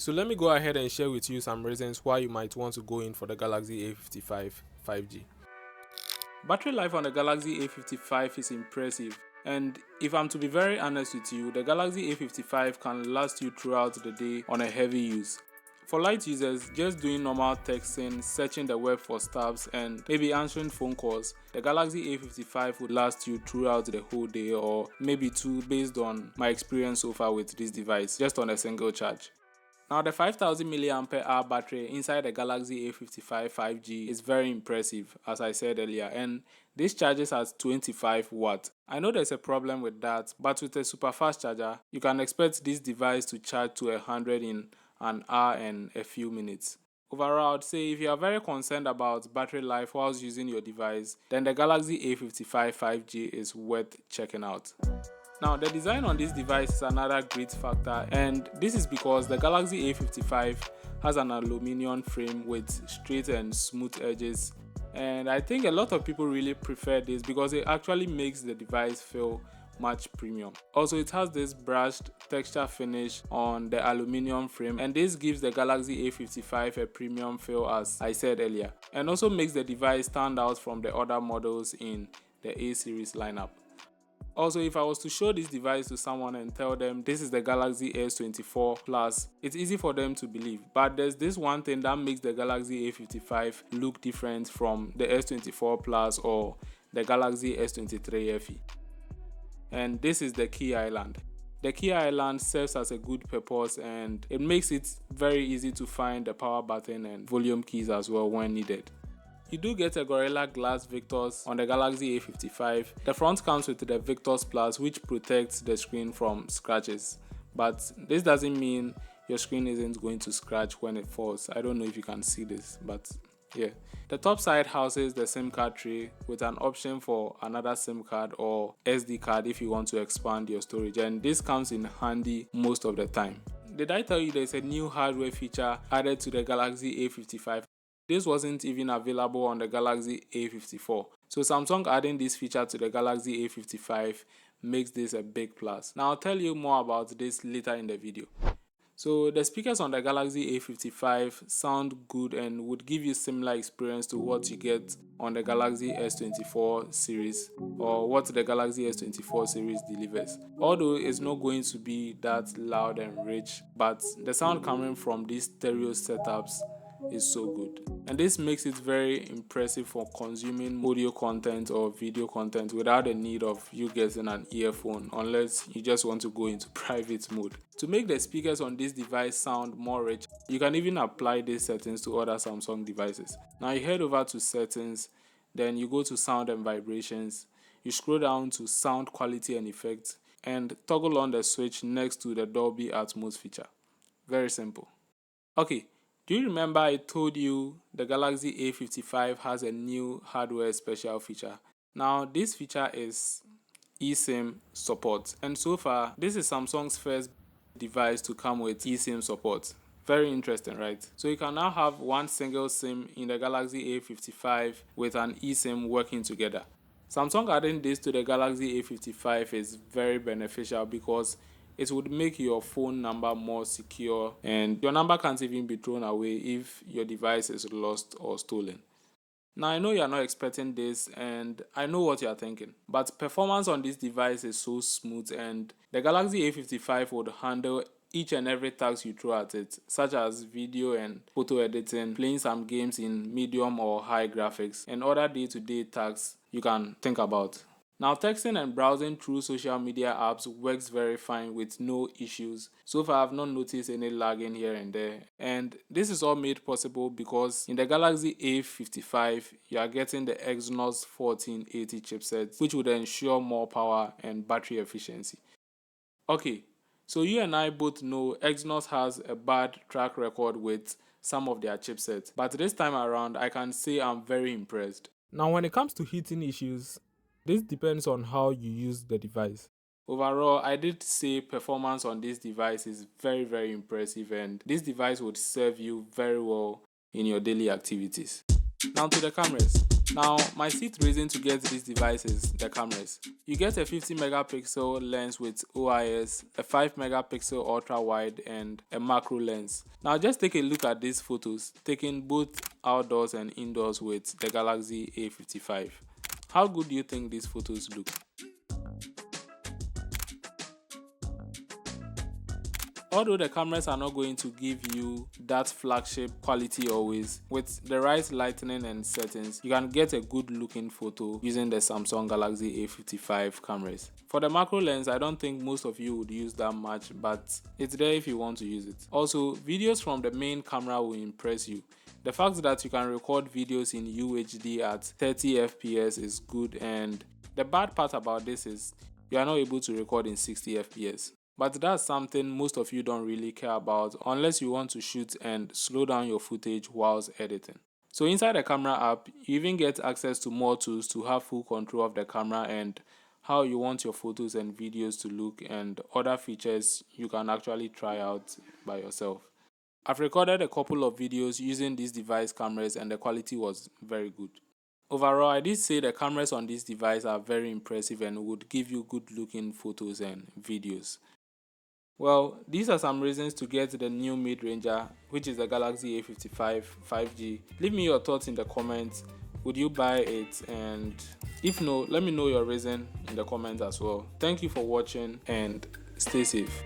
So let me go ahead and share with you some reasons why you might want to go in for the Galaxy A55 5G. Battery life on the Galaxy A55 is impressive, and if I'm to be very honest with you, the Galaxy A55 can last you throughout the day on a heavy use. For light users, just doing normal texting, searching the web for stuffs, and maybe answering phone calls, the Galaxy A55 would last you throughout the whole day, or maybe two, based on my experience so far with this device, just on a single charge. Now the 5000 mAh battery inside the Galaxy A55 5G is very impressive, as I said earlier, and this charges at 25 watts. I know there's a problem with that, but with a super fast charger, you can expect this device to charge to 100 in an hour and a few minutes. Overall, I'd say if you are very concerned about battery life whilst using your device, then the Galaxy A55 5G is worth checking out. Now, the design on this device is another great factor, and this is because the Galaxy A55 has an aluminum frame with straight and smooth edges, and I think a lot of people really prefer this because it actually makes the device feel much premium. Also, it has this brushed texture finish on the aluminum frame, and this gives the Galaxy A55 a premium feel, as I said earlier, and also makes the device stand out from the other models in the A series lineup. Also, if I was to show this device to someone and tell them this is the Galaxy S24 Plus, it's easy for them to believe. But there's this one thing that makes the Galaxy A55 look different from the S24 Plus or the Galaxy S23 FE. And this is the key island. The key island serves as a good purpose, and it makes it very easy to find the power button and volume keys as well when needed. You do get a Gorilla Glass Victus on the Galaxy A55. The front comes with the Victus Plus, which protects the screen from scratches. But this doesn't mean your screen isn't going to scratch when it falls. I don't know if you can see this, but yeah. The top side houses the SIM card tray with an option for another SIM card or SD card if you want to expand your storage, and this comes in handy most of the time. Did I tell you there's a new hardware feature added to the Galaxy A55? This wasn't even available on the Galaxy A54. So Samsung adding this feature to the Galaxy A55 makes this a big plus. Now I'll tell you more about this later in the video. So the speakers on the Galaxy A55 sound good and would give you similar experience to what you get on the Galaxy S24 series or what the Galaxy S24 series delivers. Although it's not going to be that loud and rich, but the sound coming from these stereo setups is so good, and this makes it very impressive for consuming audio content or video content without the need of you getting an earphone, unless you just want to go into private mode. To make the speakers on this device sound more rich, you can even apply these settings to other Samsung devices. Now you head over to settings, then you go to sound and vibrations, you scroll down to sound quality and effects, and toggle on the switch next to the Dolby Atmos feature. Very simple. Okay, do you remember I told you the Galaxy A55 has a new hardware special feature? Now this feature is eSIM support, and so far this is Samsung's first device to come with eSIM support. Very interesting, right? So you can now have one single SIM in the Galaxy A55 with an eSIM working together. Samsung adding this to the Galaxy A55 is very beneficial because it would make your phone number more secure, and your number can't even be thrown away if your device is lost or stolen. Now I know you are not expecting this, and I know what you are thinking, but performance on this device is so smooth, and the Galaxy A55 would handle each and every task you throw at it, such as video and photo editing, playing some games in medium or high graphics, and other day-to-day tasks you can think about. Now, texting and browsing through social media apps works very fine with no issues. So far, I've not noticed any lagging here and there. And this is all made possible because in the Galaxy A55, you are getting the Exynos 1480 chipset, which would ensure more power and battery efficiency. Okay, so you and I both know Exynos has a bad track record with some of their chipsets, but this time around, I can say I'm very impressed. Now, when it comes to heating issues, this depends on how you use the device. Overall, I did say performance on this device is very, very impressive, and this device would serve you very well in your daily activities. Now to the cameras. Now my sixth reason to get this device is the cameras. You get a 50 megapixel lens with OIS, a 5 megapixel ultra wide and a macro lens. Now just take a look at these photos taken both outdoors and indoors with the Galaxy A55. How good do you think these photos look? Although the cameras are not going to give you that flagship quality always, with the right lighting and settings, you can get a good looking photo using the Samsung Galaxy A55 cameras. For the macro lens, I don't think most of you would use that much, but it's there if you want to use it. Also, videos from the main camera will impress you. The fact that you can record videos in UHD at 30 FPS is good, and the bad part about this is you are not able to record in 60 FPS. But that's something most of you don't really care about unless you want to shoot and slow down your footage whilst editing. So inside the camera app, you even get access to more tools to have full control of the camera and how you want your photos and videos to look, and other features you can actually try out by yourself. I've recorded a couple of videos using these device cameras and the quality was very good. Overall, I did say the cameras on this device are very impressive and would give you good looking photos and videos. Well, these are some reasons to get the new mid-ranger, which is the Galaxy A55 5G. Leave me your thoughts in the comments. Would you buy it? And if no, let me know your reason in the comments as well. Thank you for watching and stay safe.